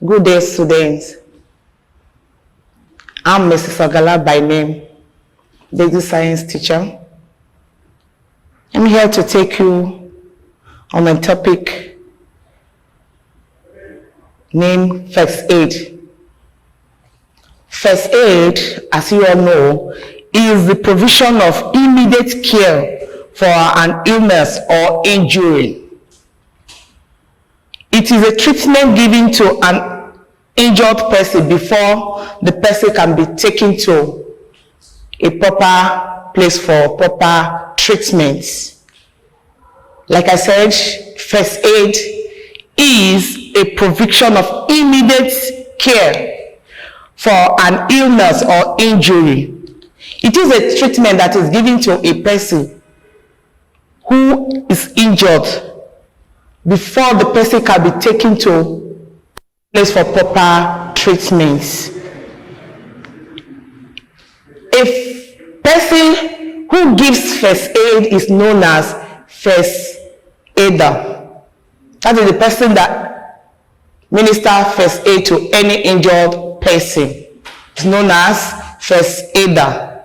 Good day, students. I'm Mrs. Ogala by name, basic science teacher. I'm here to take you on a topic named First Aid. First aid, as you all know, is the provision of immediate care for an illness or injury. It is a treatment given to an injured person before the person can be taken to a proper place for proper treatment. Like I said, first aid is a provision of immediate care for an illness or injury. It is a treatment that is given to a person who is injured before the person can be taken to a place for proper treatment. A person who gives first aid is known as first aider. That is the person that ministers first aid to any injured person. It's known as first aider.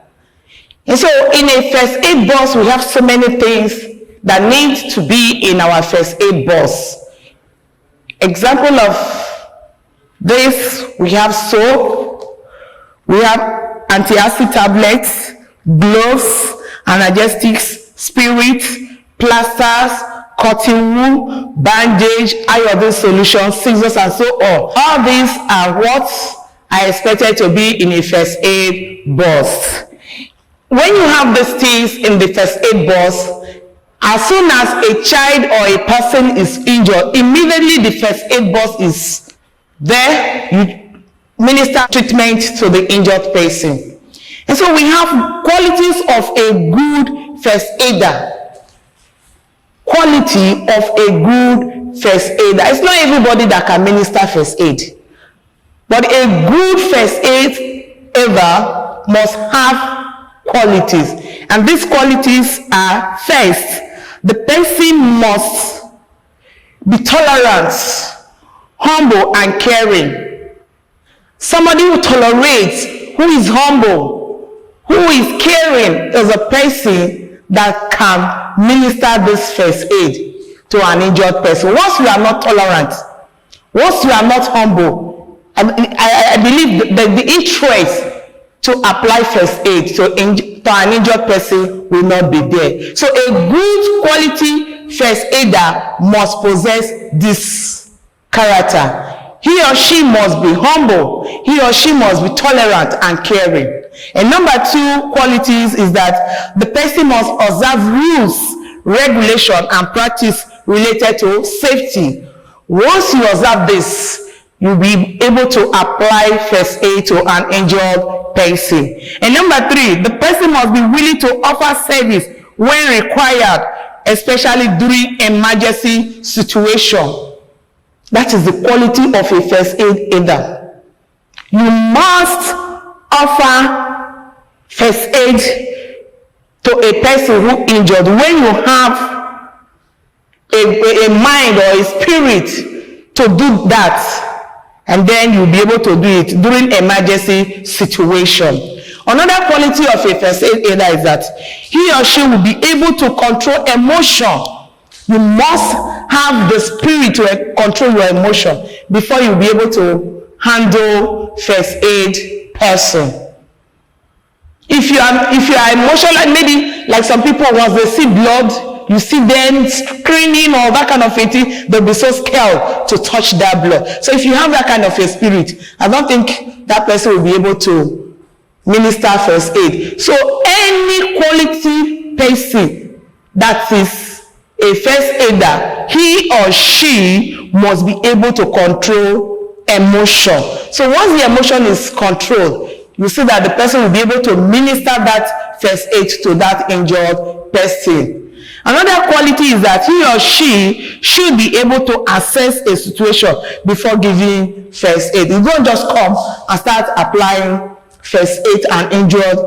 And so in a first aid box, we have so many things that need to be in our first aid box. Example of this, we have soap, we have antiacid tablets, gloves, analgesics, spirit, plasters, cotton wool, bandage, iodine solution, scissors, and so on. All these are what are expected to be in a first aid box. When you have these things in the first aid box, as soon as a child or a person is injured, immediately the first aid box is there. You minister treatment to the injured person. And so we have qualities of a good first aider. Quality of a good first aider. It's not everybody that can minister first aid. But a good first aider must have qualities. And these qualities are, first, the person must be tolerant, humble, and caring. Somebody who tolerates, who is humble, who is caring, is a person that can minister this first aid to an injured person. Once you are not tolerant, once you are not humble, I believe that the interest to apply first aid to an injured person will not be there. So a good quality first aider must possess this character. He or she must be humble. He or she must be tolerant and caring. And number two qualities is that the person must observe rules, regulation, and practice related to safety. Once you observe this, you'll be able to apply first aid to an injured person. And number three, the person must be willing to offer service when required, especially during emergency situation. That is the quality of a first aid aider. You must offer first aid to a person who is injured when you have a mind or a spirit to do that. And then you'll be able to do it during emergency situation. Another quality of a first aid aider is that he or she will be able to control emotion. You must have the spirit to control your emotion before you'll be able to handle first aid person. If you are emotional, like maybe like some people, once they see blood, you see them screaming or that kind of a thing, they'll be so scared to touch that blood. So if you have that kind of a spirit, I don't think that person will be able to minister first aid. So any quality person that is a first aider, he or she must be able to control emotion. So once the emotion is controlled, you see that the person will be able to minister that first aid to that injured person. Another quality is that he or she should be able to assess a situation before giving first aid. You don't just come and start applying first aid to an injured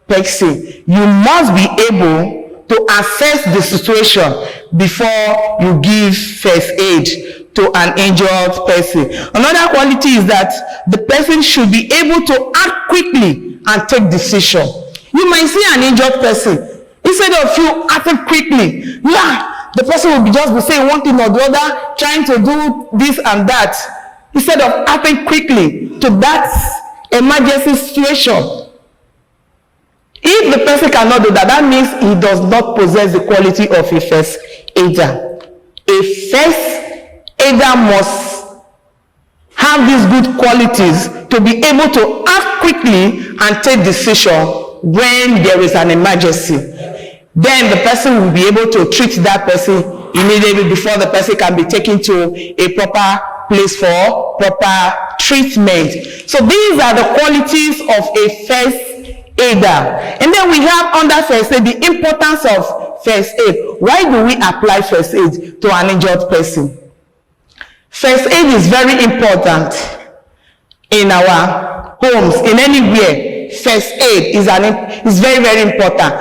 person. You must be able to assess the situation before you give first aid to an injured person. Another quality is that the person should be able to act quickly and take decision. You might see an injured person, instead of you acting quickly, the person will just be saying one thing or the other, trying to do this and that, instead of acting quickly to that emergency situation. If the person cannot do that, that means he does not possess the quality of a first aider. A first aider must have these good qualities to be able to act quickly and take decision when there is an emergency. Then the person will be able to treat that person immediately before the person can be taken to a proper place for proper treatment. So these are the qualities of a first aider. And then we have under first aid the importance of first aid. Why do we apply first aid to an injured person? First aid is very important in our homes, in anywhere. First aid is very, very important.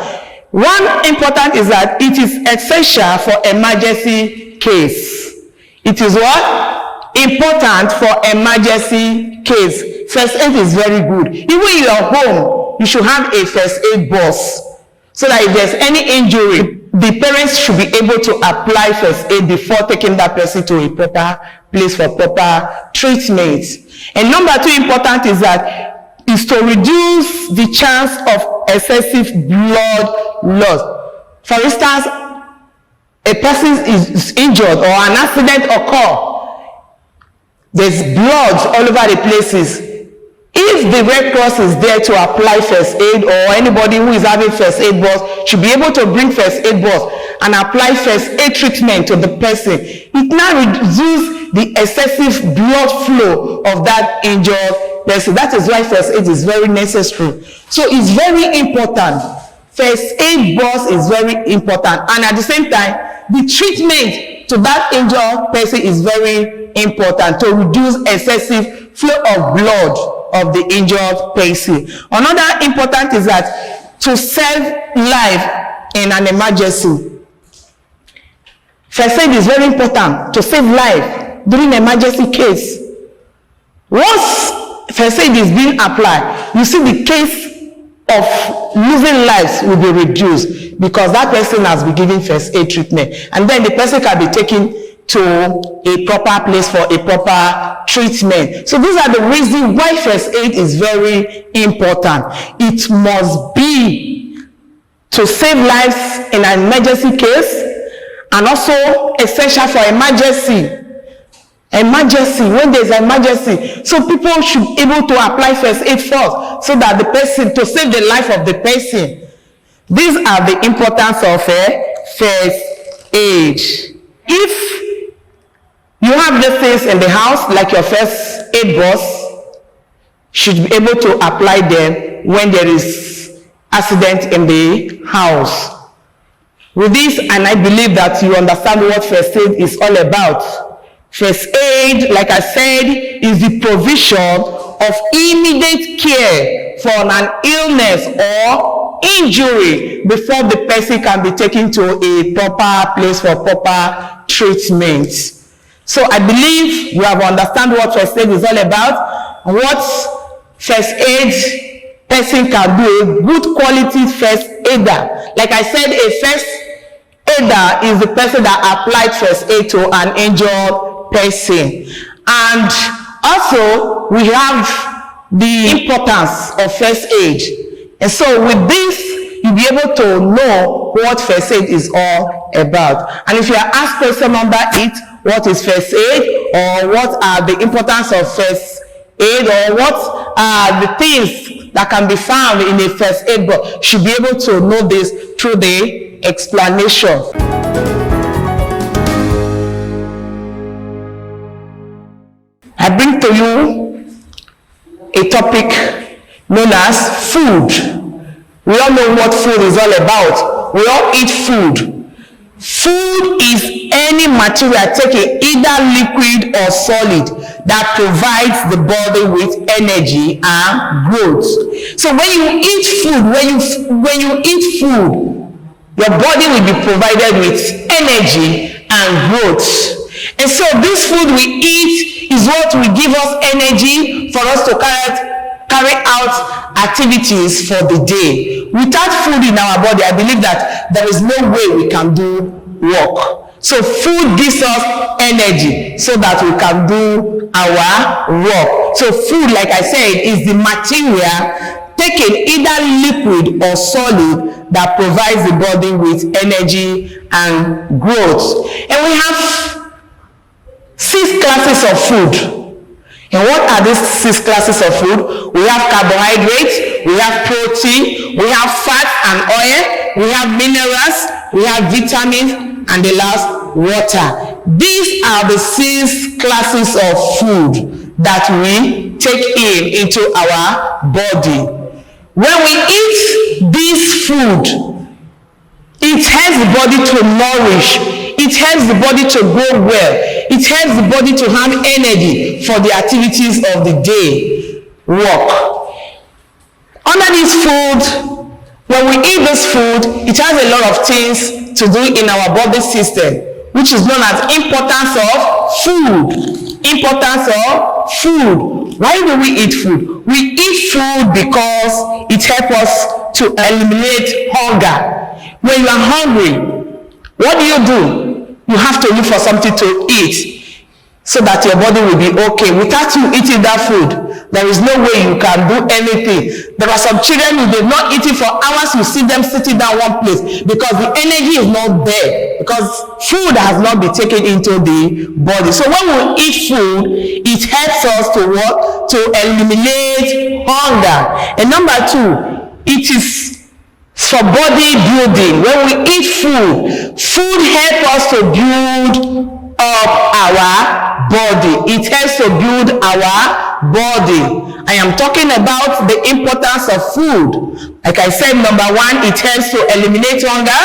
One important is that it is essential for emergency case. It is what? Important for emergency case. First aid is very good. Even in your home, you should have a first aid box, so that if there's any injury, the parents should be able to apply first aid before taking that person to a proper place for proper treatment. And number two important is to reduce the chance of excessive blood loss. For instance, a person is injured or an accident occurs. There's blood all over the places. If the Red Cross is there to apply first aid, or anybody who is having first aid box should be able to bring first aid box and apply first aid treatment to the person, it now reduces the excessive blood flow of that injured person. That is why first aid is very necessary. So it's very important. First aid box is very important, and at the same time, the treatment to that injured person is very important to reduce excessive flow of blood of the injured person. Another important is that to save life in an emergency. First aid is very important to save life during emergency case. Once first aid is being applied, you see the case of losing lives will be reduced because that person has been given first aid treatment, and then the person can be taken to a proper place for a proper treatment. So these are the reasons why first aid is very important. It must be to save lives in an emergency case, and also essential for emergency, when there's an emergency. So people should be able to apply first aid first, so that the person, to save the life of the person. These are the importance of first aid. If you have these things in the house, like your first aid box, should be able to apply them when there is accident in the house. With this, and I believe that you understand what first aid is all about. First aid, like I said, is the provision of immediate care for an illness or injury before the person can be taken to a proper place for proper treatment. So I believe you have understand what first aid is all about, what first aid person can do, a good quality first aider. Like I said, a first aider is the person that applied first aid to an injured person. And also, we have the importance of first aid. And so with this, you'll be able to know what first aid is all about. And if you are asked question number 8, what is first aid, or what are the importance of first aid, or what are the things that can be found in a first aid book, should be able to know this through the explanation. I bring to you a topic known as food. We all know what food is all about. We all eat food. Food is any material, taken either liquid or solid, that provides the body with energy and growth. So when you eat food, when you eat food, your body will be provided with energy and growth. And so this food we eat is what will give us energy for us to carry out activities for the day. Without food in our body, I believe that there is no way we can do work. So food gives us energy so that we can do our work. So food, like I said, is the material taken, either liquid or solid, that provides the body with energy and growth. And we have 6 classes of food. And what are these 6 classes of food? We have carbohydrates, we have protein, we have fat and oil, we have minerals, we have vitamins, and the last, water. These are the 6 classes of food that we take into our body. When we eat this food, it helps the body to nourish. It helps the body to grow well. It helps the body to have energy for the activities of the day work. Under this food, when we eat this food, it has a lot of things to do in our body system, which is known as importance of food. Importance of food. Why do we eat food? We eat food because it helps us to eliminate hunger. When you are hungry, what do? You have to look for something to eat so that your body will be okay. Without you eating that food, there is no way you can do anything. There are some children who did not eat it for hours. You see them sitting down one place because the energy is not there, because food has not been taken into the body. So when we eat food, it helps us to what? To eliminate hunger. And number 2, it is for body building. When we eat food, food helps us to build up our body. It helps to build our body. I am talking about the importance of food. Like I said, number 1, it helps to eliminate hunger.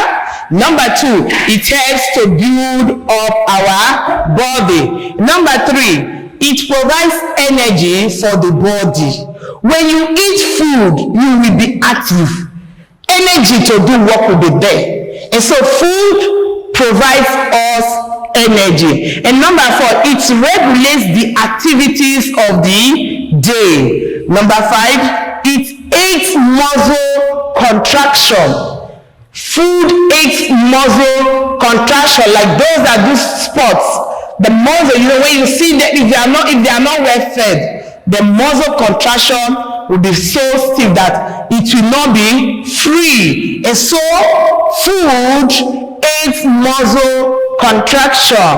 Number 2, it helps to build up our body. Number 3, it provides energy for the body. When you eat food, you will be active. Energy to do work will be there. And so food provides us energy. And number 4, it regulates the activities of the day. Number 5, it aids muscle contraction. Food aids muscle contraction, like those that do sports. The muscle, when you see that if they are not well fed, the muscle contraction will be so stiff that it will not be free. And so food aids muscle contraction.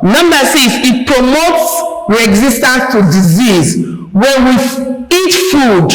Number 6, it promotes resistance to disease. When we eat food,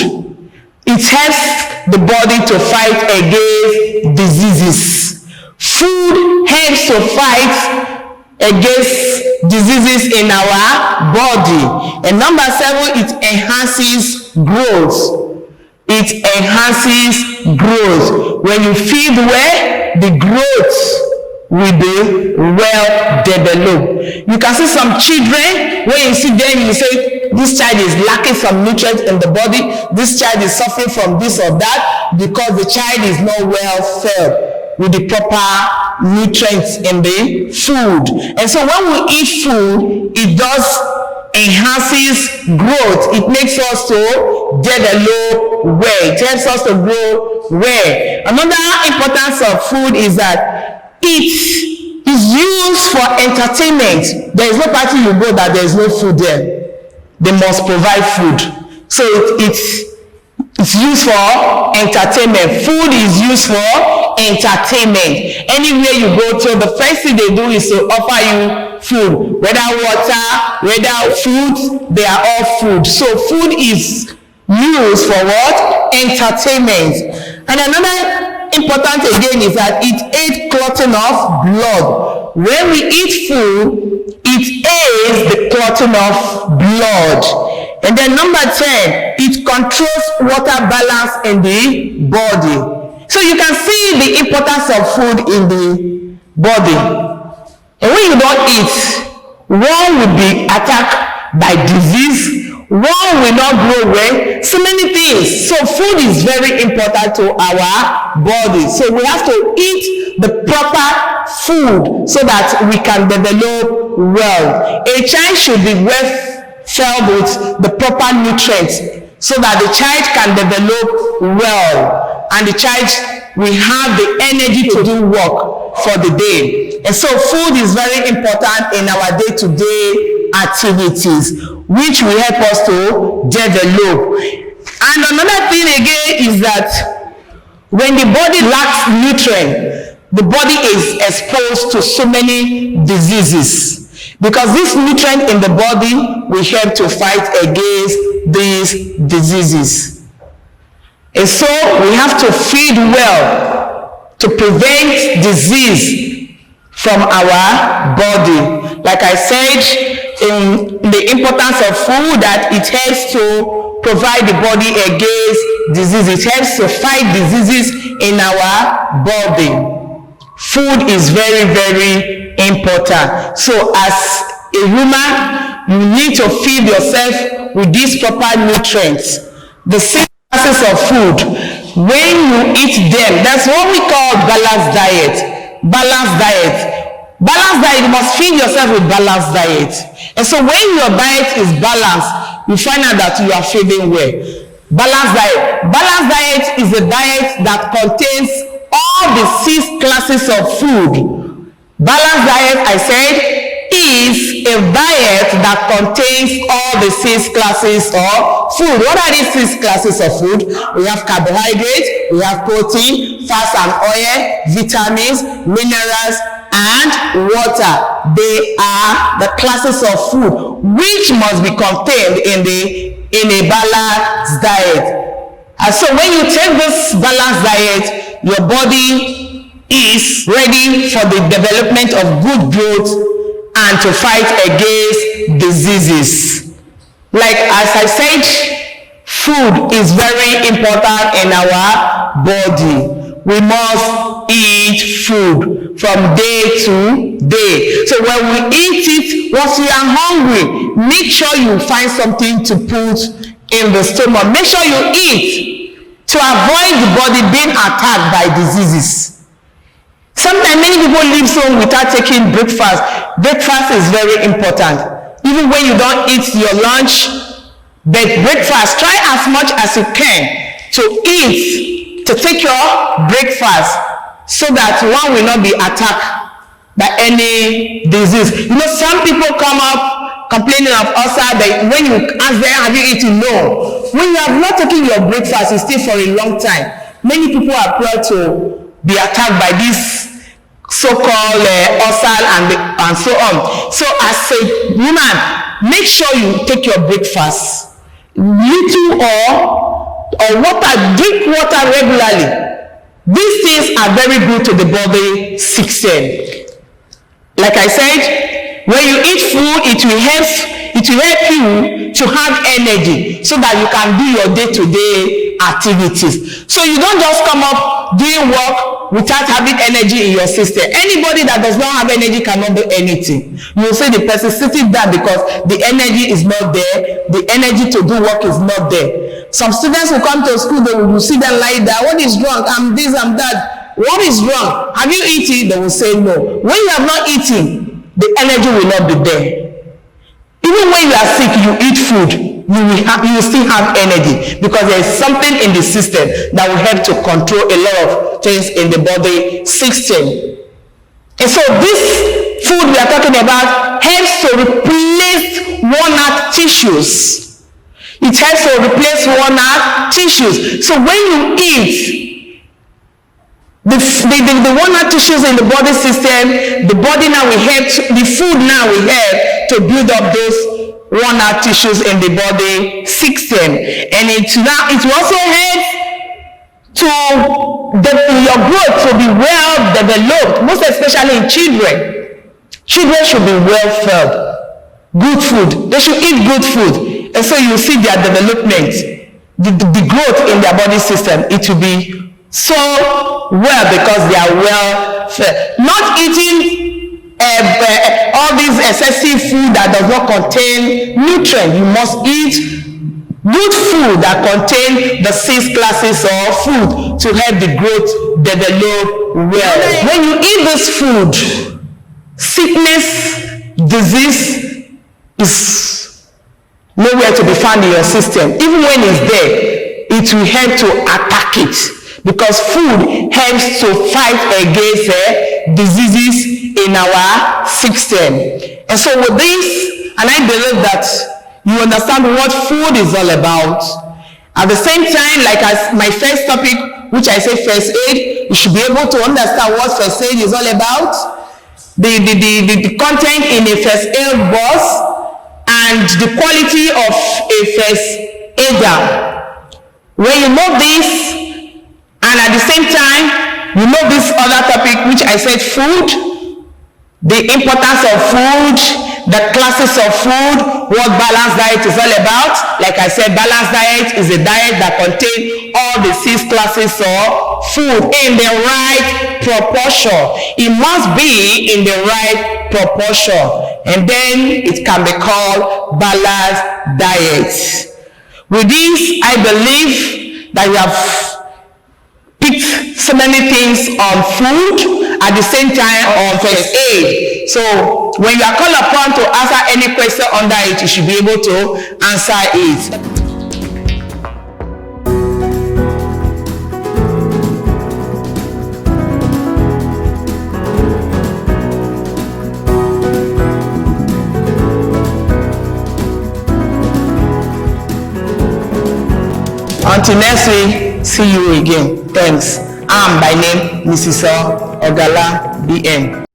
it helps the body to fight against diseases. Food helps to fight against diseases in our body. And number 7, it enhances growth. It enhances growth. When you feed well, the growth will be well developed. You can see some children, when you see them, you say, this child is lacking some nutrients in the body. This child is suffering from this or that, because the child is not well fed with the proper nutrients in the food. And so when we eat food, it does enhances growth. It makes us to develop well. It helps us to grow well. Another importance of food is that it is used for entertainment. There is no party you go that there is no food there. They must provide food. So it's used for entertainment. Food is used for entertainment. Anywhere you go to, the first thing they do is to offer you food. Whether water, whether fruit, they are all food. So food is used for what? Entertainment. And another important again is that it aids clotting of blood. When we eat food, it aids the clotting of blood. And then number 10, it controls water balance in the body. So you can see the importance of food in the body. And when you don't eat, one will be attacked by disease, one will not grow well, so many things. So food is very important to our body. So we have to eat the proper food so that we can develop well. A child should be well fed with the proper nutrients so that the child can develop well and the child will have the energy to do work for the day. And so food is very important in our day-to-day activities, which will help us to develop. And another thing again is that when the body lacks nutrient, the body is exposed to so many diseases, because this nutrient in the body will help to fight against these diseases. And so we have to feed well to prevent disease from our body. Like I said, in the importance of food, that it helps to provide the body against disease. It helps to fight diseases in our body. Food is very, very important. So as a woman, you need to feed yourself with these proper nutrients. The same classes of food, when you eat them, that's what we call balanced diet. Balanced diet. Balanced diet, you must feed yourself with balanced diet. And so when your diet is balanced, you find out that you are feeling well. Balanced diet. Balanced diet is a diet that contains all the 6 classes of food. Balanced diet, I said, is a diet that contains all the 6 classes of food. What are these 6 classes of food? We have carbohydrates, we have protein, fats and oil, vitamins, minerals, and water. They are the classes of food which must be contained in a balanced diet. And so when you take this balanced diet, your body is ready for the development of good growth and to fight against diseases. Like as I said, food is very important in our body. We must eat food from day to day. So when we eat it, once we are hungry, make sure you find something to put in the stomach. Make sure you eat to avoid the body being attacked by diseases. Sometimes many people leave home without taking breakfast. Breakfast is very important. Even when you don't eat your lunch, but breakfast, try as much as you can to eat, to take your breakfast, so that one will not be attacked by any disease. You know, some people come up complaining of ulcer, that when you ask them, have you eaten? No. When you have not taken your breakfast, you stay for a long time. Many people are prone to be attacked by this so-called ulcer and so on. So as a woman, make sure you take your breakfast. Little or water, drink water regularly. These things are very good to the body system. Like I said, when you eat food, it will help you to have energy so that you can do your day-to-day activities. So you don't just come up doing work without having energy in your system. Anybody that does not have energy cannot do anything. You will see the person sitting down because the energy is not there. The energy to do work is not there. Some students will come to school, they will see them lie down. What is wrong? I'm this, I'm that. What is wrong? Have you eaten? They will say no. When you have not eaten, the energy will not be there. Even when you are sick, you eat food, you will still have energy, because there is something in the system that will help to control a lot of things in the body system. And so this food we are talking about helps to replace worn-out tissues. It helps to replace worn-out tissues. So when you eat, the worn-out tissues in the body system, the body now will help, the food now will help to build up those worn-out tissues in the body system. And it will also help to your growth to be well developed, most especially in children. Children should be well fed. Good food. They should eat good food. And so you see their development, the growth in their body system. It will be so well because they are well fed. Not eating all these excessive food that does not contain nutrients. You must eat Good food that contain the 6 classes of food to help the growth develop well. When you eat this food, sickness, disease is nowhere to be found in your system. Even when it's there, it will help to attack it, because food helps to fight against diseases in our system. And so with this, and I believe that you understand what food is all about. At the same time, like as my first topic, which I say first aid, you should be able to understand what first aid is all about, the content in a first aid box, and the quality of a first aider. When you know this, and at the same time, you know this other topic, which I said food, the importance of food, the classes of food, what balanced diet is all about. Like I said, balanced diet is a diet that contains all the 6 classes of food in the right proportion. It must be in the right proportion, and then it can be called balanced diet. With this, I believe that we have picked so many things on food, at the same time on first aid. So when you are called upon to answer any question under it, you should be able to answer it. Until next week, see you again. Thanks. I'm by name Mrs. Ogala BM.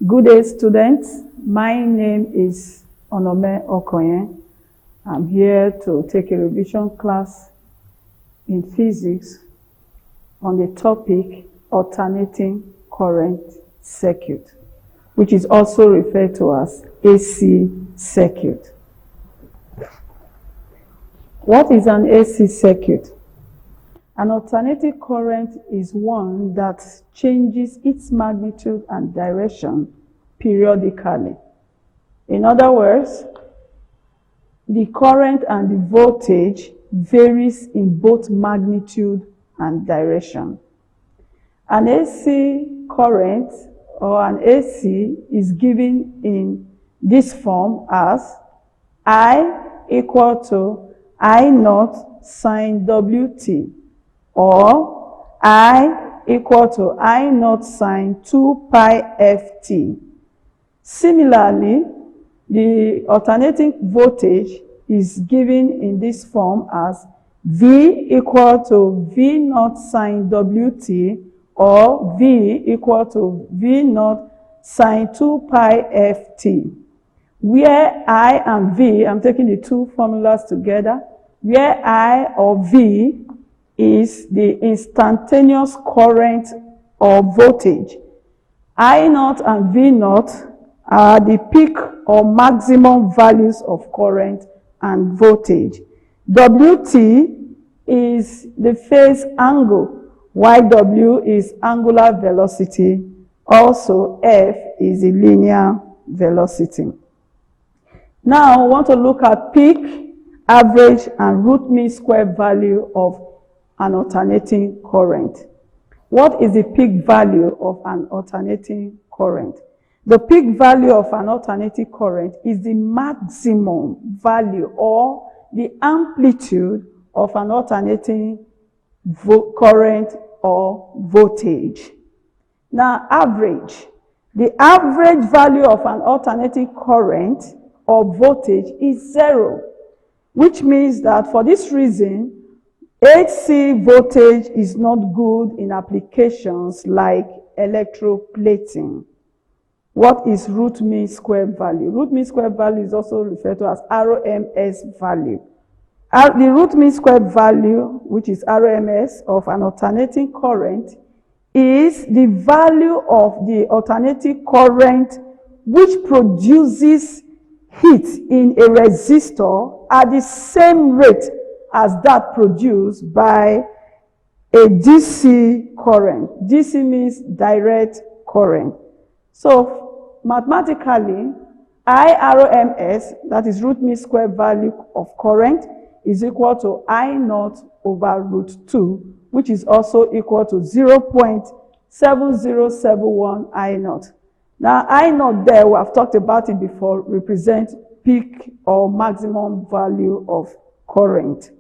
Good day, students. My name is Onome Okoye. I'm here to take a revision class in physics on the topic alternating current circuit, which is also referred to as AC circuit. What is an AC circuit? An alternating current is one that changes its magnitude and direction periodically. In other words, the current and the voltage varies in both magnitude and direction. An AC current or an AC is given in this form as I equal to I naught sine WT, or I equal to I naught sine 2 pi FT. Similarly, the alternating voltage is given in this form as V equal to V naught sine WT, or V equal to V naught sine 2 pi FT. Where I and V, I'm taking the two formulas together, where I or V is the instantaneous current or voltage. I naught and V naught are the peak or maximum values of current and voltage. WT is the phase angle, while W is angular velocity. Also, F is the linear velocity. Now, I want to look at peak, average, and root mean square value of an alternating current. What is the peak value of an alternating current? The peak value of an alternating current is the maximum value or the amplitude of an alternating current or voltage. Now, average. The average value of an alternating current or voltage is 0, which means that for this reason, AC voltage is not good in applications like electroplating. What is root mean square value? Root mean square value is also referred to as RMS value. The root mean square value, which is RMS of an alternating current, is the value of the alternating current which produces heat in a resistor at the same rate as that produced by a DC current. DC means direct current. So mathematically, IRMS, that is root mean square value of current, is equal to I naught over root 2, which is also equal to 0.7071 I naught. Now, I naught there, we have talked about it before, represents peak or maximum value of current.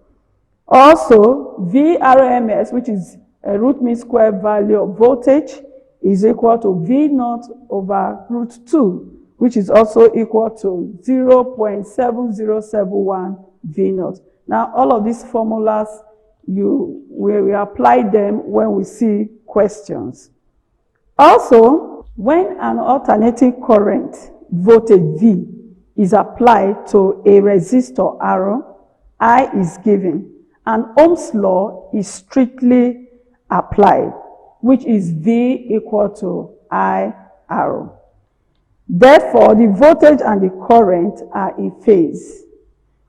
Also, VRMS, which is a root mean square value of voltage, is equal to V naught over root 2, which is also equal to 0.7071 V naught. Now, all of these formulas, we apply them when we see questions. Also, when an alternating current, voltage V, is applied to a resistor R, I is given, and Ohm's law is strictly applied, which is V equal to IR. Therefore, the voltage and the current are in phase.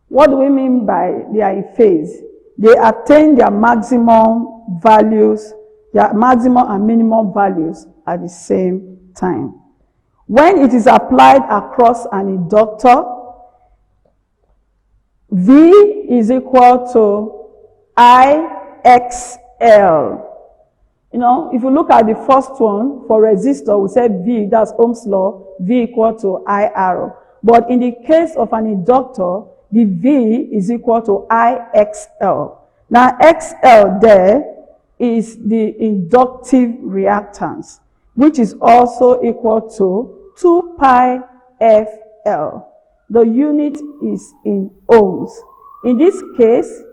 What do we mean by they are in phase? They attain their maximum values, their maximum and minimum values at the same time. When it is applied across an inductor, V is equal to IXL. You know, if you look at the first one, for resistor, we said V, that's Ohm's law, V equal to IR. But in the case of an inductor, the V is equal to IXL. Now, XL there is the inductive reactance, which is also equal to 2 pi FL. The unit is in ohms. In this case,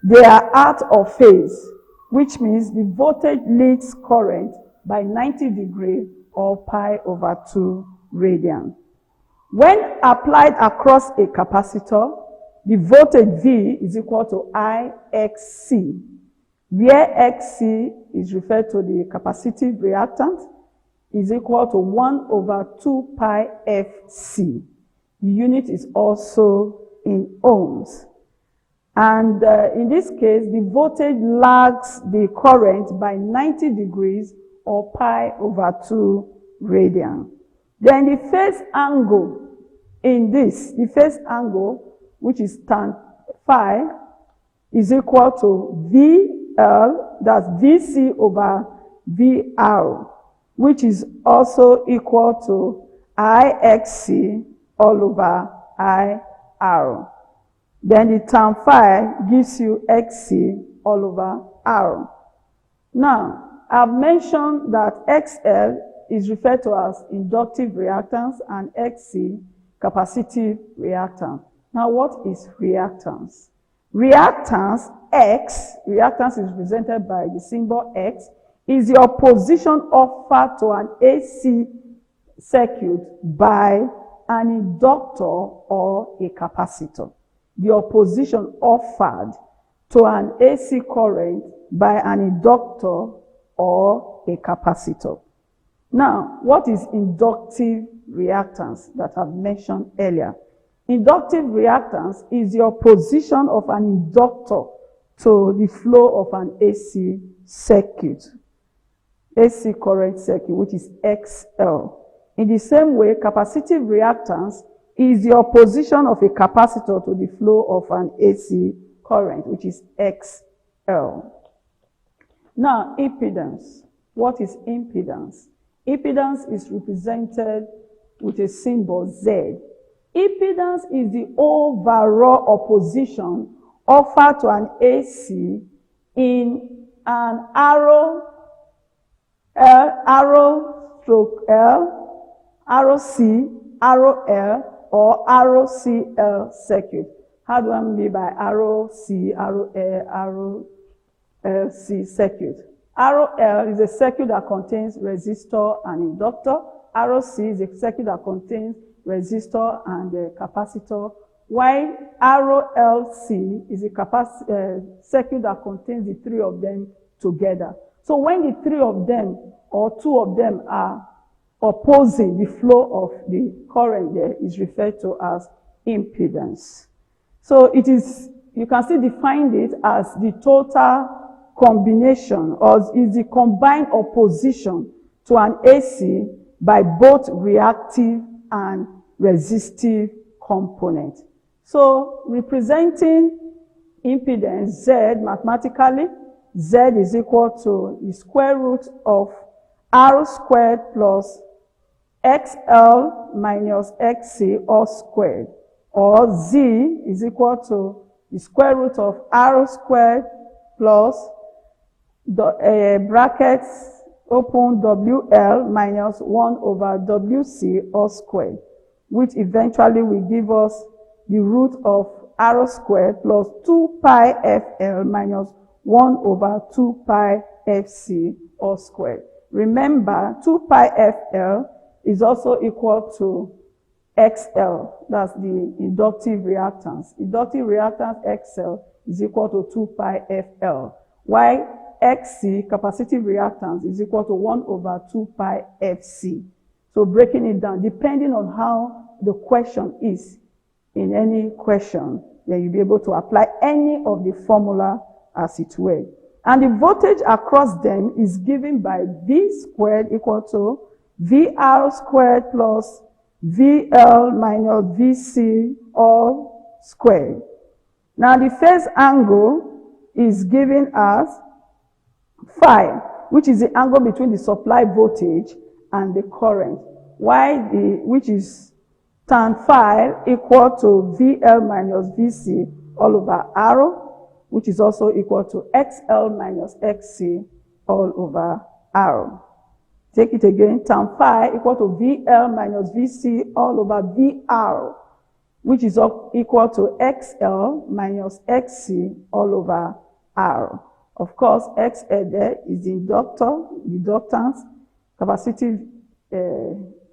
they are out of phase, which means the voltage leads current by 90 degrees or pi over 2 radian. When applied across a capacitor, the voltage V is equal to IXC, where XC is referred to the capacitive reactance, is equal to 1 over 2 pi FC. The unit is also in ohms. And in this case, the voltage lags the current by 90 degrees or pi over 2 radian. Then the phase angle in this, the phase angle, which is tan phi, is equal to VL, that's VC over VR, which is also equal to IXC all over IR. Then the tan phi gives you XC all over R. Now, I've mentioned that XL is referred to as inductive reactance and XC capacitive reactance. Now, what is reactance? Reactance, X, reactance is represented by the symbol X, is the opposition offered to an AC circuit by an inductor or a capacitor. The opposition offered to an AC current by an inductor or a capacitor. Now, what is inductive reactance that I've mentioned earlier? Inductive reactance is the opposition of an inductor to the flow of an AC circuit, AC current circuit, which is XL. In the same way, capacitive reactance is the opposition of a capacitor to the flow of an AC current, which is XL. Now, impedance. What is impedance? Impedance is represented with a symbol Z. Impedance is the overall opposition offered to an AC in an ROC, ROL, or ROCL circuit. How do I mean by ROC, ROL, LC circuit. RL is a circuit that contains resistor and inductor. RC is a circuit that contains resistor and capacitor, while RLC is a circuit that contains the three of them together. So when the three of them or two of them are opposing the flow of the current, there is referred to as impedance. So it is, you can still define it as the total combination, or is the combined opposition to an AC by both reactive and resistive component. So representing impedance Z mathematically, Z is equal to the square root of R squared plus XL minus XC all squared, or Z is equal to the square root of R squared plus the brackets open WL minus 1 over WC all squared, which eventually will give us the root of R squared plus 2 pi FL minus 1 over 2 pi FC all squared. Remember, 2 pi FL is also equal to XL, that's the inductive reactance. Inductive reactance XL is equal to 2 pi FL, while XC, capacitive reactance, is equal to 1 over 2 pi FC. So breaking it down, depending on how the question is in any question, then you'll be able to apply any of the formula as it were. And the voltage across them is given by V squared equal to VR squared plus VL minus VC all squared. Now the phase angle is given as phi, which is the angle between the supply voltage and the current, which is tan phi equal to VL minus VC all over R, which is also equal to XL minus XC all over R. Take it again, tan phi equal to VL minus VC all over VR, which is equal to XL minus XC all over R. Of course, XL there is the inductance, capacitive,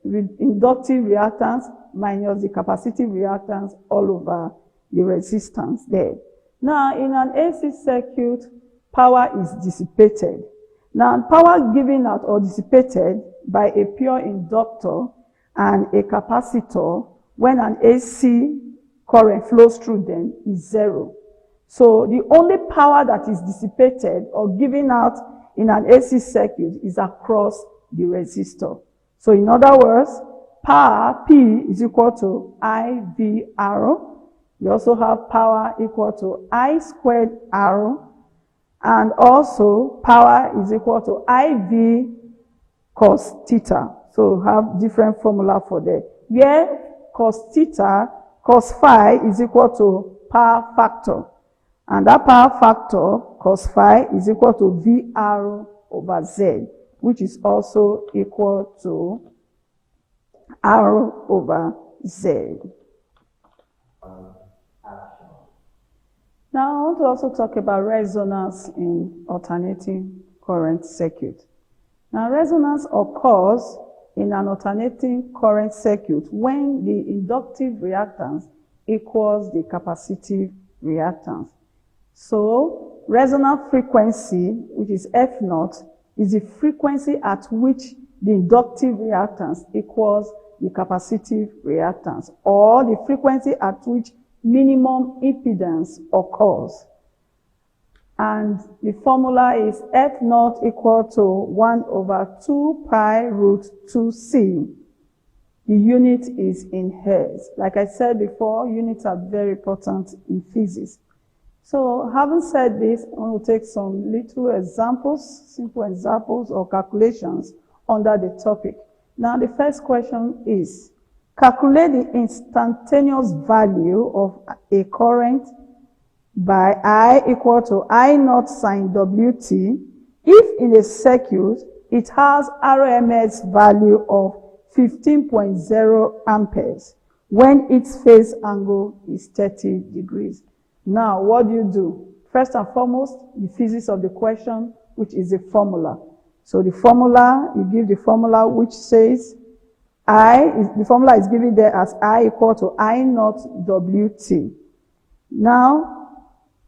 inductive reactance minus the capacitive reactance all over the resistance there. Now, in an AC circuit, power is dissipated. Now, power given out or dissipated by a pure inductor and a capacitor when an AC current flows through them is zero. So the only power that is dissipated or given out in an AC circuit is across the resistor. So in other words, power P is equal to IVR. We also have power equal to I squared R, and also power is equal to IV cos theta. So we have different formula for that. Where cos theta, cos phi is equal to power factor. And that power factor, cos phi, is equal to VR over Z, which is also equal to R over Z. Now, I want to also talk about resonance in alternating current circuit. Now, resonance occurs in an alternating current circuit when the inductive reactance equals the capacitive reactance. So, resonant frequency, which is F0, is the frequency at which the inductive reactance equals the capacitive reactance, or the frequency at which minimum impedance occurs. And the formula is F0 equal to 1 over 2 pi root 2C. The unit is in hertz. Like I said before, units are very important in physics. So having said this, I want to take some little examples, simple examples or calculations under the topic. Now the first question is, calculate the instantaneous value of a current by I equal to I naught sine WT if in a circuit it has RMS value of 15.0 amperes when its phase angle is 30 degrees. Now, what do? First and foremost, the physics of the question, which is a formula. So the formula, you give the formula which says the formula is given there as I equal to I naught WT. Now,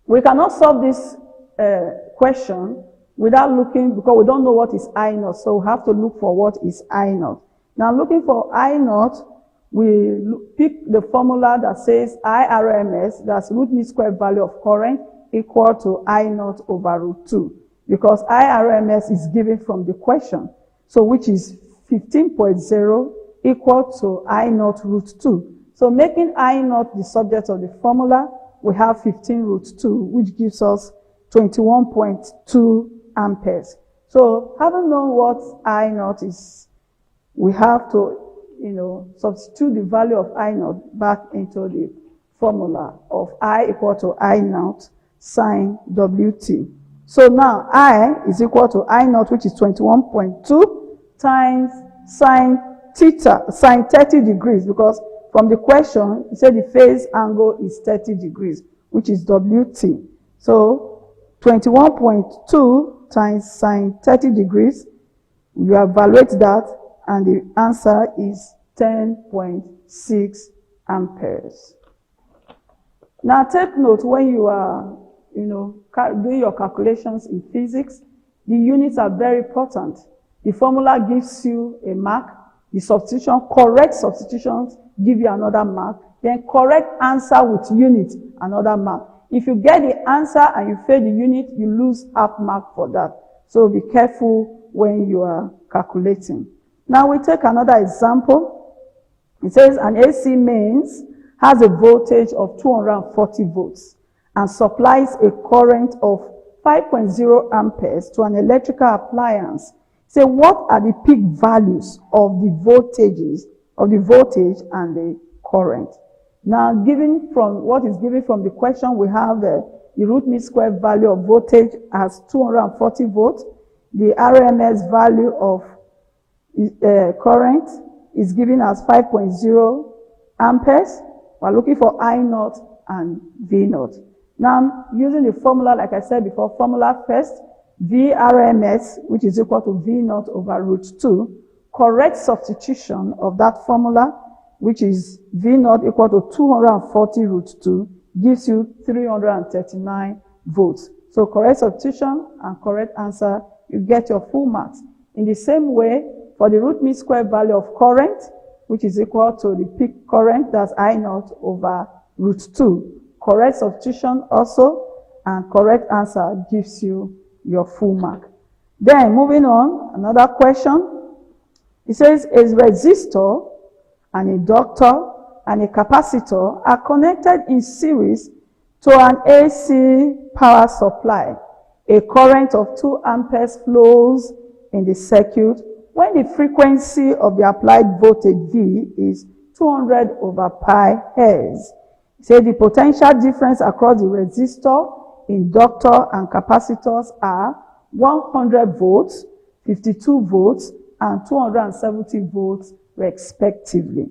we cannot solve this question without looking, because we don't know what is I naught, so we have to look for what is I naught. Now, looking for I naught, we pick the formula that says IRMS, that's root mean square value of current, equal to I naught over root 2, because IRMS is given from the question, so which is 15.0 equal to I naught root 2. So making I naught the subject of the formula, we have 15 root 2, which gives us 21.2 amperes. So having known what I naught is, we have to, substitute the value of I naught back into the formula of I equal to I naught sine WT. So now I is equal to I naught, which is 21.2 times sine theta, sine 30 degrees, because from the question, it said the phase angle is 30 degrees, which is WT. So 21.2 times sine 30 degrees, you evaluate that, and the answer is 10.6 amperes. Now take note, when you are, doing your calculations in physics, the units are very important. The formula gives you a mark, the substitution, correct substitutions give you another mark, then correct answer with unit, another mark. If you get the answer and you fail the unit, you lose half mark for that. So be careful when you are calculating. Now we take another example. It says an AC mains has a voltage of 240 volts and supplies a current of 5.0 amperes to an electrical appliance. So what are the peak values of the voltage and the current? Now, given from what is given from the question, we have the root mean square value of voltage as 240 volts. The RMS value of current is given as 5.0 amperes. We're looking for I naught and V naught. Now, using the formula, like I said before, formula first, VRMS, which is equal to V naught over root 2, correct substitution of that formula, which is V naught equal to 240 root 2, gives you 339 volts. So correct substitution and correct answer, you get your full marks. In the same way, for the root mean square value of current, which is equal to the peak current, that's I naught over root 2. Correct substitution also, and correct answer gives you your full mark. Then moving on, another question. It says a resistor, an inductor, and a capacitor are connected in series to an AC power supply. A current of 2 amperes flows in the circuit when the frequency of the applied voltage V is 200 over pi hertz. Say the potential difference across the resistor, inductor, and capacitors are 100 volts, 52 volts, and 270 volts respectively.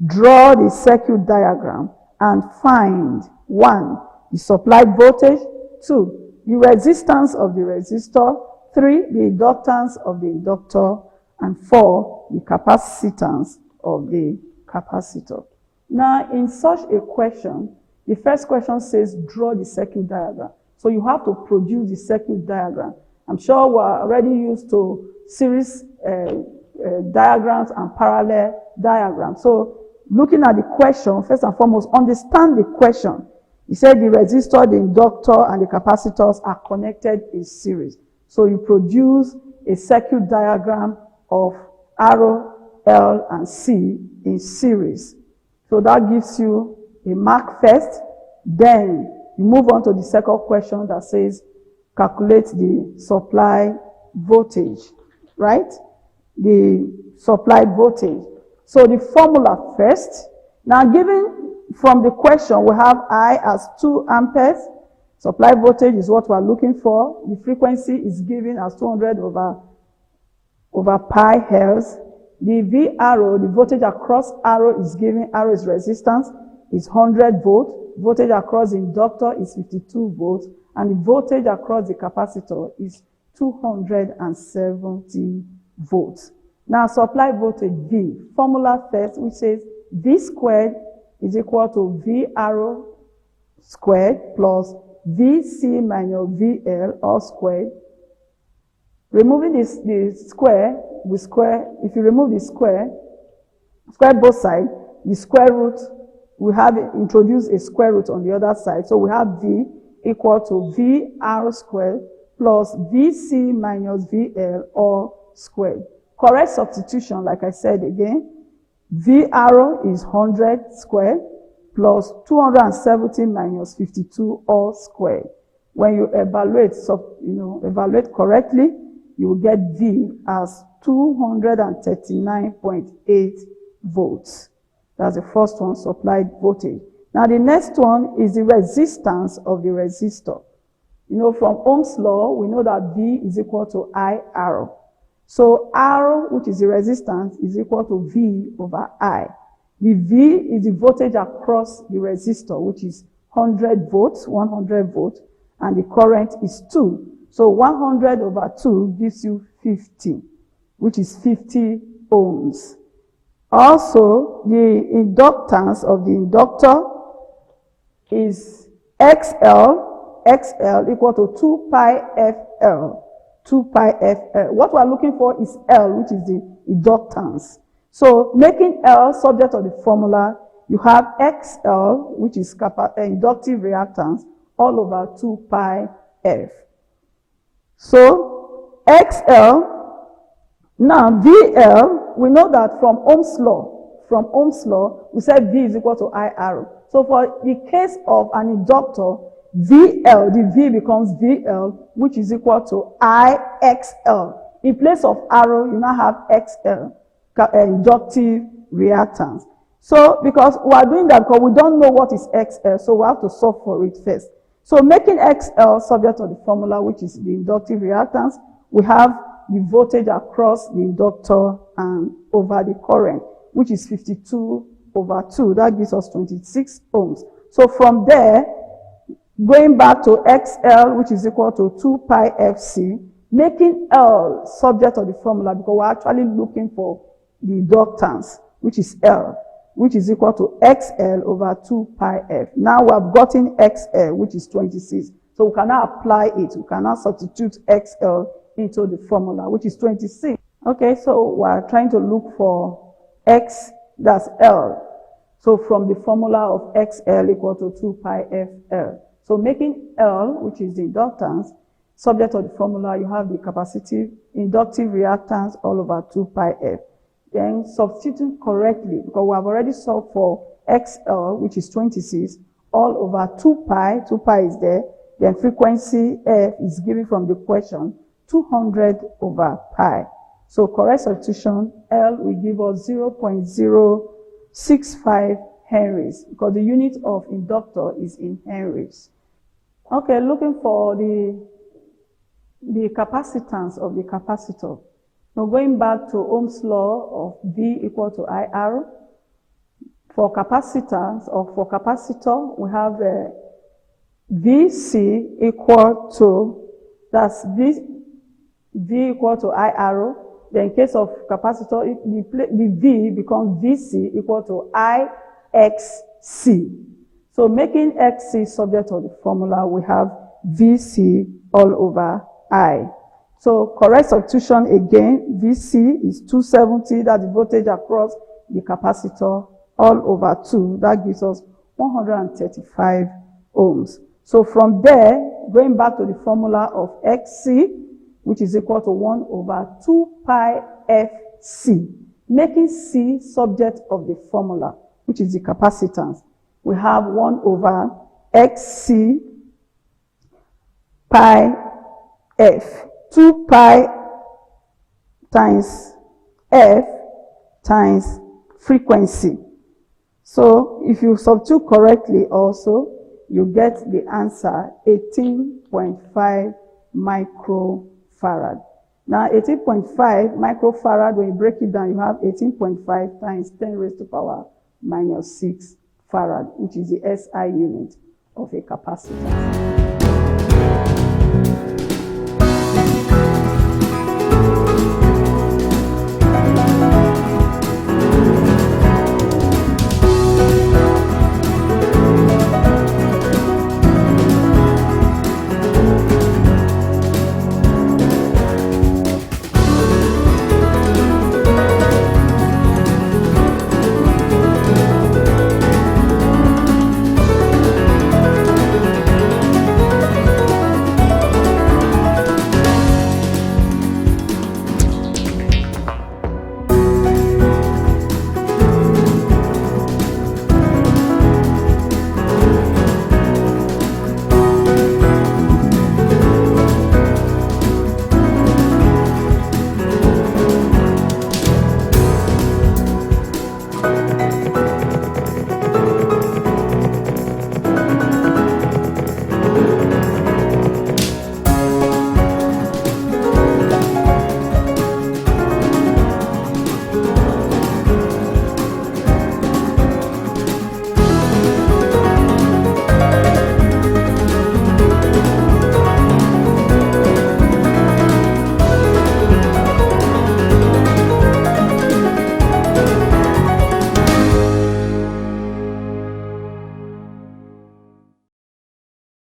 Draw the circuit diagram and find 1. The supplied voltage, 2. The resistance of the resistor, 3. The inductance of the inductor, and 4. The capacitance of the capacitor. Now, in such a question, the first question says draw the circuit diagram. So you have to produce the circuit diagram. I'm sure we're already used to series diagrams and parallel diagrams. So looking at the question, first and foremost, understand the question. He said the resistor, the inductor, and the capacitors are connected in series. So you produce a circuit diagram of R, L, and C in series. So that gives you a mark first. Then you move on to the second question that says calculate the supply voltage, right? The supply voltage. So the formula first. Now given from the question, we have I as 2 amperes. Supply voltage is what we're looking for. The frequency is given as 200 over pi hertz. The V arrow, the voltage across arrow is given, arrow is resistance, is 100 volts. Voltage across inductor is 52 volts. and the voltage across the capacitor is 270 volts. Now supply voltage V, formula first, which says V squared is equal to V arrow squared plus VC minus VL all squared. Removing the square, we square, if you remove the square both sides, the square root, we have introduced a square root on the other side. So we have V equal to V arrow squared plus VC minus VL all squared. Correct substitution, like I said again, V arrow is 100 squared plus 270 minus 52 all squared. When you evaluate, evaluate correctly, you will get V as 239.8 volts. That's the first one, supplied voltage. Now the next one is the resistance of the resistor. From Ohm's law, we know that V is equal to I arrow. So R, which is the resistance, is equal to V over I. The V is the voltage across the resistor, which is 100 volts, and the current is 2. So 100 over 2 gives you 50, which is 50 ohms. Also, the inductance of the inductor is XL equal to 2 pi FL. 2 pi FL. What we are looking for is L, which is the inductance. So making L subject of the formula, you have XL, which is inductive reactance, all over 2 pi F. So XL, now VL, we know that from Ohm's law, we said V is equal to I arrow. So for the case of an inductor, VL, the V becomes VL, which is equal to IXL. In place of arrow, you now have XL, inductive reactance. So because we are doing that because we don't know what is XL, so we have to solve for it first. So making XL subject to the formula, which is the inductive reactance, we have the voltage across the inductor and over the current, which is 52 over 2. That gives us 26 ohms. So from there, going back to XL, which is equal to 2 pi FC, making L subject to the formula because we're actually looking for the inductance, which is L, which is equal to XL over 2 pi F. Now we have gotten XL, which is 26. So we can now apply it. We can now substitute XL into the formula, which is 26. Okay, so we're trying to look for X, that's L. So from the formula of XL equal to 2 pi FL. So making L, which is the inductance, subject to the formula, you have the capacitive inductive reactance all over 2 pi F. Then substitute correctly, because we have already solved for XL, which is 26, all over 2 pi is there. Then frequency F is given from the question, 200 over pi. So correct substitution, L will give us 0.065 henries, because the unit of inductor is in henries. Okay, looking for the capacitance of the capacitor. Now going back to Ohm's law of V equal to I arrow. For capacitance or for capacitor, we have VC equal to, that's V equal to I arrow. Then in case of capacitor, the V becomes VC equal to IXC. So making XC subject to the formula, we have VC all over I. So correct substitution again, VC is 270, that's the voltage across the capacitor, all over 2. That gives us 135 ohms. So from there, going back to the formula of XC, which is equal to 1 over 2 pi FC, making C subject of the formula, which is the capacitance. We have 1 over XC pi F. 2 pi times F times frequency. So if you substitute correctly also, you get the answer 18.5 microfarad. Now 18.5 microfarad, when you break it down, you have 18.5 times 10 raised to power minus 6 farad, which is the SI unit of a capacitor.